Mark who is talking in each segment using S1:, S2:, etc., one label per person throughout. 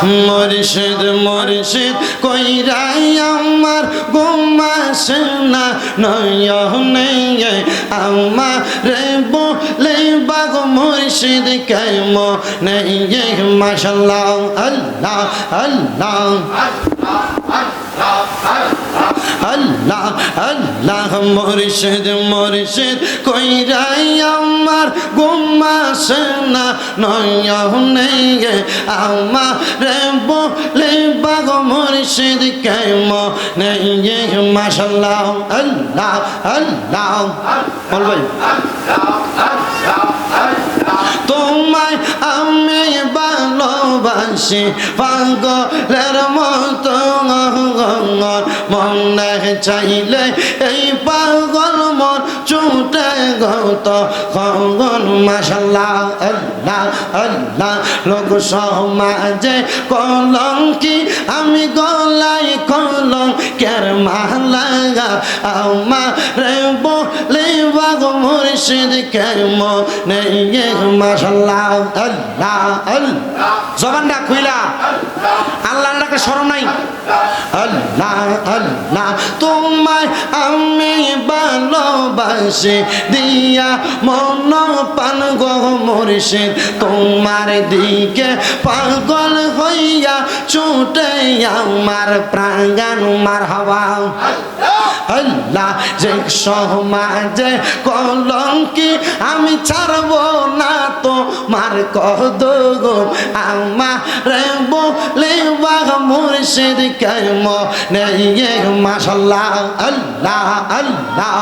S1: মুর্শিদ মুর্শিদ কইরাই আমার ঘুমাসে না নয়নে আমার রে বলে বাগ মুর্শিদ কেম নেই মাশাআল্লাহ আল্লাহ আল্লাহ আল্লাহ আল্লাহ মুর্শিদ মুর্শিদ কইরাই আমার ঘুমাসে না নয়নে আমার রে বলে বাগ মুর্শিদ কেম নেই মাশাআল্লাহ আল্লাহ আল্লাহ বল ভাই তোমায় আমি ভালোবাসি পাগলের মতো মনে চাইলে এই পাগল মন ছুটে গত খগন মাশাআল্লাহ আল্লাহ আল্লাহ লোক সমাজে কলঙ্কি আমি গলায় কলঙ্কের মালা আমারে বলে বাগ মুর্শিদ কেম নেই মাশাআল্লাহ আল্লাহ আল্লাহ জবানটা খুইলা আল্লাহর ডাকে শরম নাই আল্লাহ আল্লাহ তোমায় আমি ভালোবাসি দিয়া মন পান গো মুর্শিদ তোমার দিকে পাগল হইয়া ছুটে আমার প্রাণ মারহাবা আল্লাহ যে সমাজে কলঙ্কি আমি ছাড়ব না তো মার কদম আমারে বলে বাগ মুর্শিদ কেম নেই মাশাআল্লাহ আল্লাহ আল্লাহ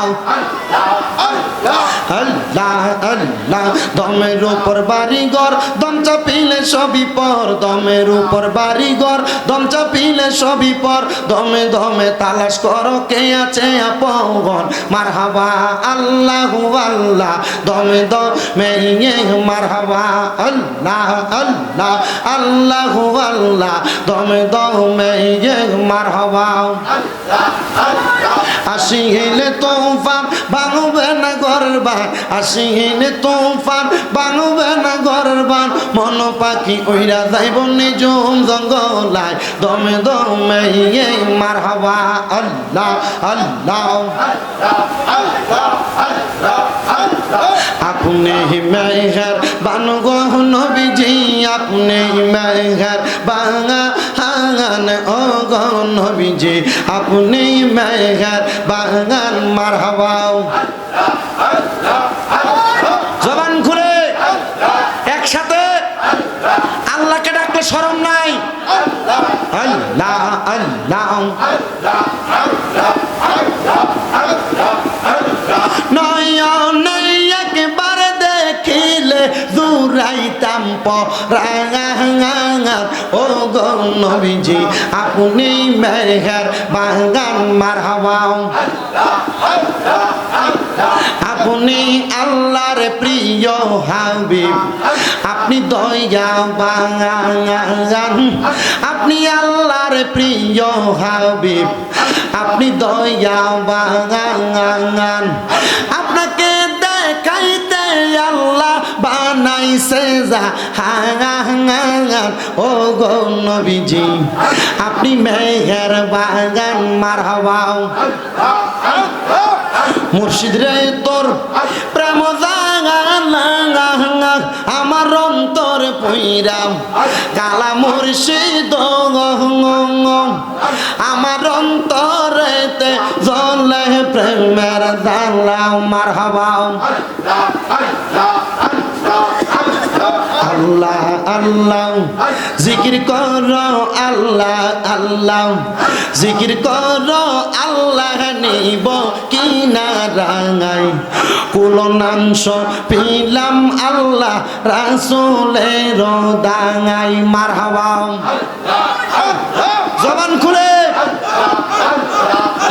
S1: আল্লাহ আল্লাহ দমের উপর বাড়িঘর দম চাপিলে সবই পর দমের উপর বাড়িঘর দম চাপিলে সবই পর দমে দমে তালাশ করো কে আছে আপন মারহাবা আল্লাহু আল্লাহ দমে দমে মারহাবা আল্লাহ আল্লাহ আল্লাহু আল্লাহ দমে দমে মারহাবা আসিলে তুফান ভাঙবে না ঘরের বান আসিলে তুফান ভাঙবে না ঘরের বান মন পাখি ওইরা যাইব নিজুম জঙ্গলায় দমে দমে মারহাবা আল্লাহ আল্লাহ আপনি মেহের বানু গো নবীজি আপনি মেহের বাঙা হাঙ্গান ও গো নবীজি আপনি মেহের বাঙান মারহাবা জবান খুলে একসাথে আল্লাহকে ডাকলে শরম নাই আল্লাহ আল্লাহ নয়নে একবার দেখিলে জুরাইতাম পরাঙ্গান ও গো নবীজি আপনি মেহের বাগান মারহাবা আপনি আল্লাহর প্রিয় হাবিব আপনি দয়া বাগান আপনি আল্লাহর প্রিয় হাবিব আপনি দয়া বাগান আপনাকে দেখাইতে আল্লাহ বানাইছে জাহান ও গো নবীজি আপনি মেহের বাগান মারহাবা মুর্শিদ রে তোর প্রেম জাগান আমার অন্তর পইরাম কালা মুর্শিদ আমার অন্তরেতে জ্বলে প্রেমের জালা মারহাবা আল্লাহ আল্লাহ জিকির করো আল্লাহ আল্লাহ জিকির করো আল্লাহ নিব কিনা রাঙাই কুলনাংশ পিলাম আল্লাহ রাসূলের দাঙাই মারহাবা জবান খুলে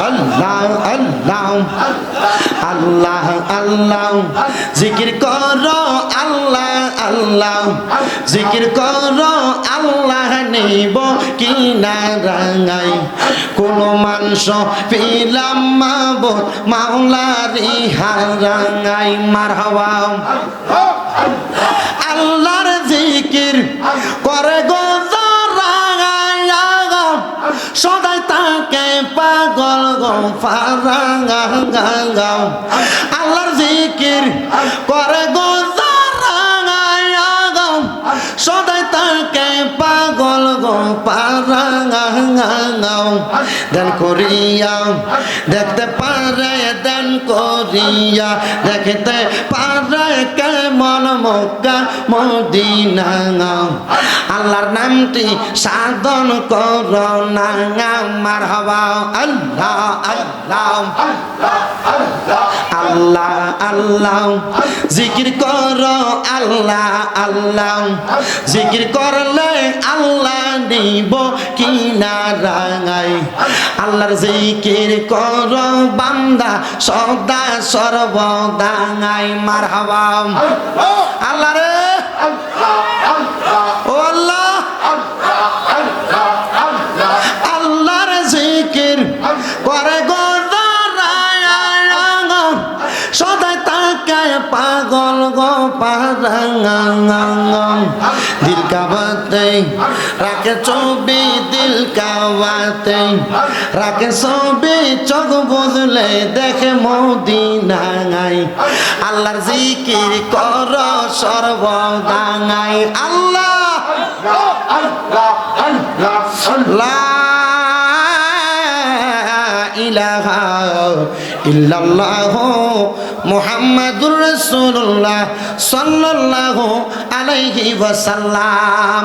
S1: আল্লাহ আল্লাহ আল্লাহ আল্লাহ জিকির করো আল্লাহ আল্লাহ জিকির করো আল্লাহ নিব কিনা রাঙাই কোন মাংস পিলাম মাবুদ মাওলারি হারাঙাই মারহাবা আল্লাহর জিকির করে গো যারা ফারাঙ্গাও আল্লাহর জিকির করে গো যারাঙ্গাও সদাই তাকে পাগল গো পারাঙ্গাও দেন করিয়া দেখতে পারে দেন করিয়া দেখতে পারে কেমন মক্কা মদিনা আল্লাহর নামটি সাধন করো না মারহাবা আল্লাহ আল্লাহ আল্লাহ আল্লাহ জিকির করো আল্লাহ আল্লাহ জিকির করলে আল্লাহ দিব কিনারায় আল্লাহর জিকির করো বান্দা সদা সর্বদাই মারহাবা আল্লাহ রে ও আল্লাহ আল্লাহর জিকির করে গো সদাই তাকায় পাগল গো পারাঙ্গাও দিল কাবাতে রাখে ছবি দিল কাবাতে রাখে ছবি চোখ বুঝলে দেখে মদিনায় আল্লাহর জিকির কর সর্বদাই আল্লাহ লা ইলাহা ইল্লাল্লাহ মুহাম্মাদুর রাসূলুল্লাহ সাল্লাল্লাহু আলাইহি ওয়াসাল্লাম।